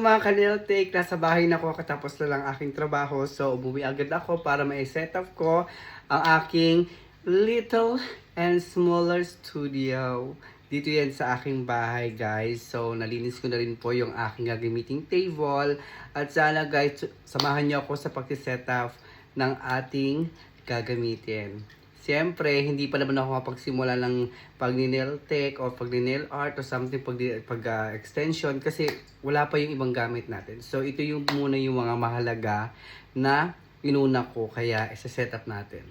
Mga kanil take, nasa bahay na ako katapos na lang aking trabaho. So, umuwi agad ako para ma-set up ko ang aking little and smaller studio. Dito yan sa aking bahay, guys. So, nalinis ko na rin po yung aking gagamiting table. At sana, guys, samahan niyo ako sa pag-set up ng ating gagamitin. Siyempre, hindi pa naman ako mapagsimula ng pag-nail tech o pag-nail art o something extension kasi wala pa yung ibang gamit natin. So, ito yung muna yung mga mahalaga na inuna ko kaya isa-set up natin.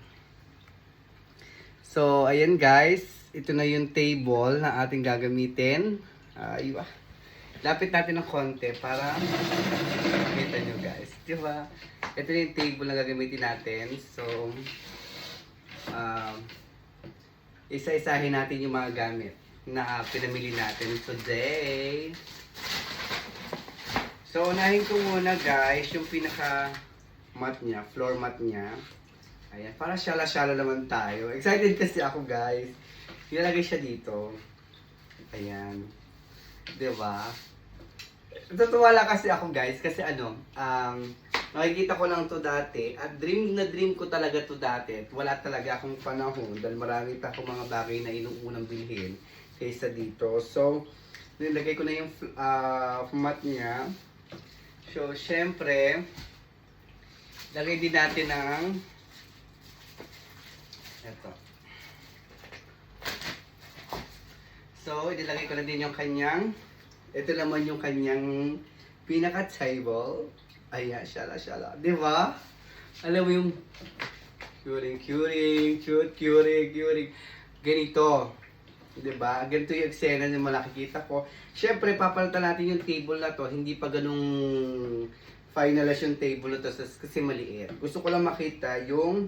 So, ayan guys. Ito na yung table na ating gagamitin. Lapit natin ng konti para makita nyo guys. Diba? Ito na yung table na gagamitin natin. So, isa-isahin natin yung mga gamit na pinamili natin today. So, unahin ko muna guys yung pinaka mat niya, floor mat niya. Ayan, para syala-syala naman tayo. Excited kasi ako guys. Ilalagay siya dito. Ayan. Diba? Natutuwa lang kasi ako guys kasi nakikita ko lang to dati at dream na dream ko talaga to dati at wala talaga akong panahon dahil marami pa akong mga bagay na inuunang bilhin kaysa dito. So, nilagay ko na yung mat niya. So, syempre, lagay din natin ng ito. So, ilagay ko na din yung kanyang, ito naman yung kanyang pinaka-table. Ayan, syala-syala. Diba? Alam mo yung curing. Ganito. Diba? Ganito yung eksena na makikita ko. Siyempre, papalitan natin yung table na to. Hindi pa ganung finalize yung table na to kasi maliit. Gusto ko lang makita yung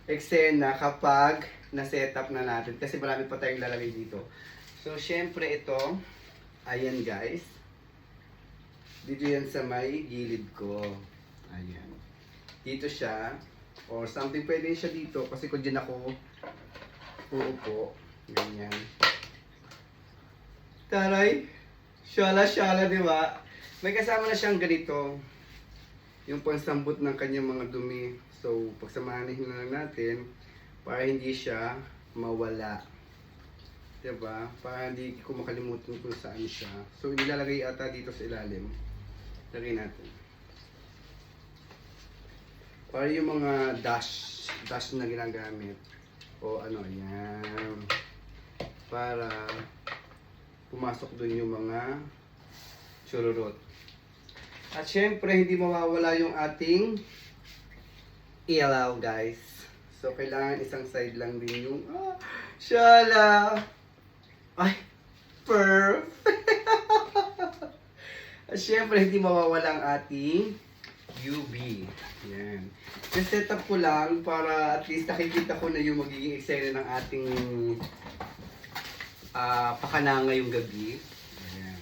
eksena kapag na-set up na natin. Kasi marami pa tayong lalagay dito. So, siyempre ito. Ayan guys. Dito yan sa may gilid ko. Ayan. Dito siya. Or something pwede siya dito. Kasi kung dyan ako uupo. Ganyan. Taray. Syala-syala, di ba? May kasama na siyang ganito. Yung pansambot ng kanyang mga dumi. So, pagsamahanin na lang natin para hindi siya mawala. Diba? Para hindi ko makalimutan kung saan siya. So, nilalagay ata dito sa ilalim. Lagay natin. Para yung mga dash na ginagamit. O ano, yan. Para pumasok dun yung mga chururot. At syempre, hindi mawawala yung ating ilaw, guys. So, kailangan isang side lang din yung shala! Ay! Perfect! At syempre, hindi mawawala ang ating UV. Yan. Set up ko lang para at least nakikita ko na yung magiging eksena ng ating pakananga yung gabi. Yan.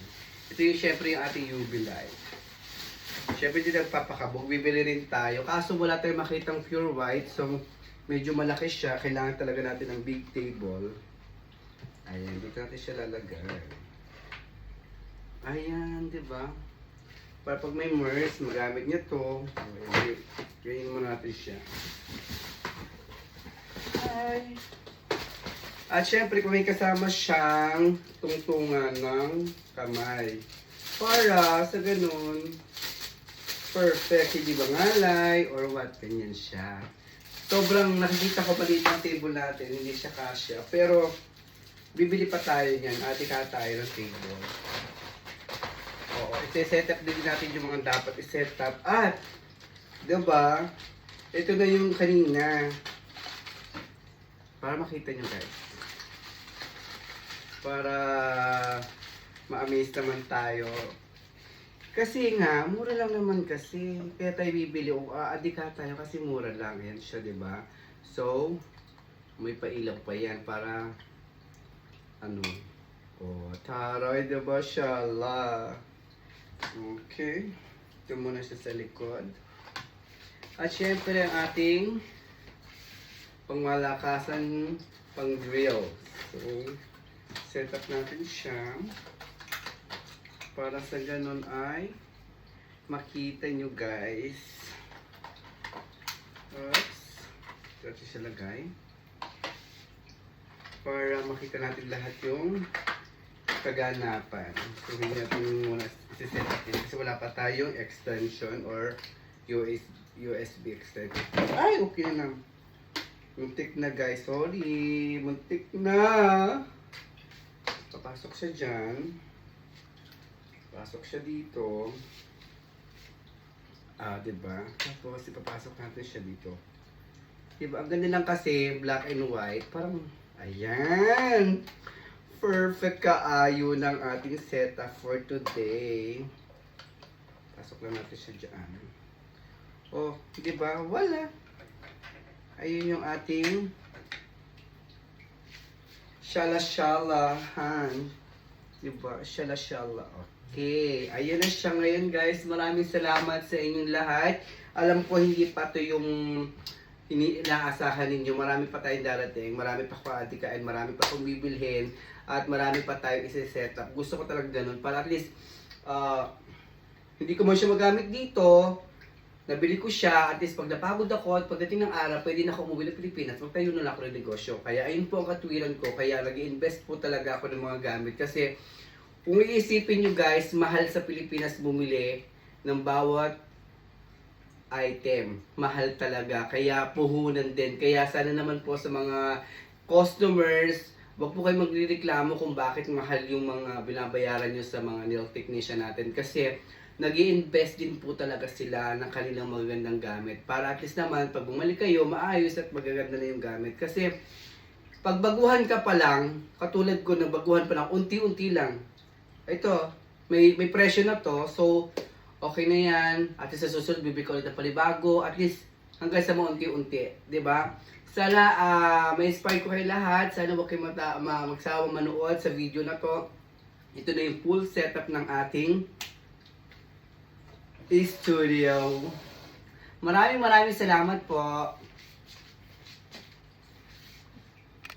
Ito yung syempre yung ating UV light. Syempre hindi nagpapakabog. Bibili rin tayo. Kaso wala tayong makitang pure white. So, medyo malaki siya. Kailangan talaga natin ng big table. Ayan. Dito natin siya lalagay. Ayan, di ba? Para pag may MERS, magamit niya to. Ganyan mo natin siya. Ay. At syempre, kung may kasama siyang tungtungan ng kamay. Para sa ganun, perfect, hindi ba ngalay or what, ganyan siya. Sobrang nakikita ko pa dito ang table natin, hindi siya kasya. Pero, bibili pa tayo niyan, atika tayo ng table. Oo, i-set up din natin yung mga dapat i-set up. At, diba, ito na yung kanina. Para makita nyo guys. Para ma-amaze naman tayo. Kasi nga, mura lang naman kasi. Kaya tayo bibili o aadika tayo kasi mura lang yan siya, diba? So, may pailaw pa yan para ano. Oh, taray, diba? Shala. Okay. Ito muna siya sa likod. At syempre ang ating pangmalakasan pang grill. So, set up natin siya. Para sa ganun ay makita nyo guys. Oops. Dito siya lagay. Para makita natin lahat yung kaganapan. So, hindi natin muna isi-set up din kasi wala pa tayong extension or USB extension. Ay, okay na. Muntik na guys. Sorry. Muntik na. Papasok siya dyan. Pasok siya dito. Diba? Tapos, ipapasok natin siya dito. Diba? Ang ganda lang kasi, black and white. Parang, ayan! Perfect kaayo ng ating setup for today. Pasok lang natin siya dyan. Oh, diba? Wala. Ayun yung ating shala-shalahan. Diba? Shala-shala. Okay. Ayun na siya ngayon guys. Maraming salamat sa inyong lahat. Alam ko hindi pa to yung inaasahan ninyo. Marami pa tayong darating. Marami pa kaadikain. Marami pa kong bibilhin. At marami pa tayong isi-set up. Gusto ko talaga ganun. Para at least hindi ko man siya magamit dito. Nabili ko siya, at least pag napagod ako at pagdating ng araw, pwede na ako umuwi ng Pilipinas, magtayo na lang ako ng negosyo. Kaya ayun po ang katwiran ko, kaya nag-i-invest po talaga ako ng mga gamit. Kasi kung iisipin nyo guys, mahal sa Pilipinas bumili ng bawat item. Mahal talaga, kaya puhunan din. Kaya sana naman po sa mga customers, wag po kayo magrereklamo kung bakit mahal yung mga binabayaran nyo sa mga nail technician natin. Kasi nag-i-invest din po talaga sila ng kanilang magagandang gamit. Para at least naman, pag bumalik kayo, maayos at magaganda na yung gamit. Kasi, pag baguhan ka pa lang, katulad ko na baguhan pa lang, unti-unti lang. Ito, may presyo na to, so, okay na yan. At least sa susunod, bibili ko ulit ng palibago. At least, hanggang sa mga unti-unti. Diba? Sana, ma-inspire ko kayo lahat. Sana huwag kayo magsawang manood sa video na to. Ito na yung full setup ng ating studio. Maraming salamat po.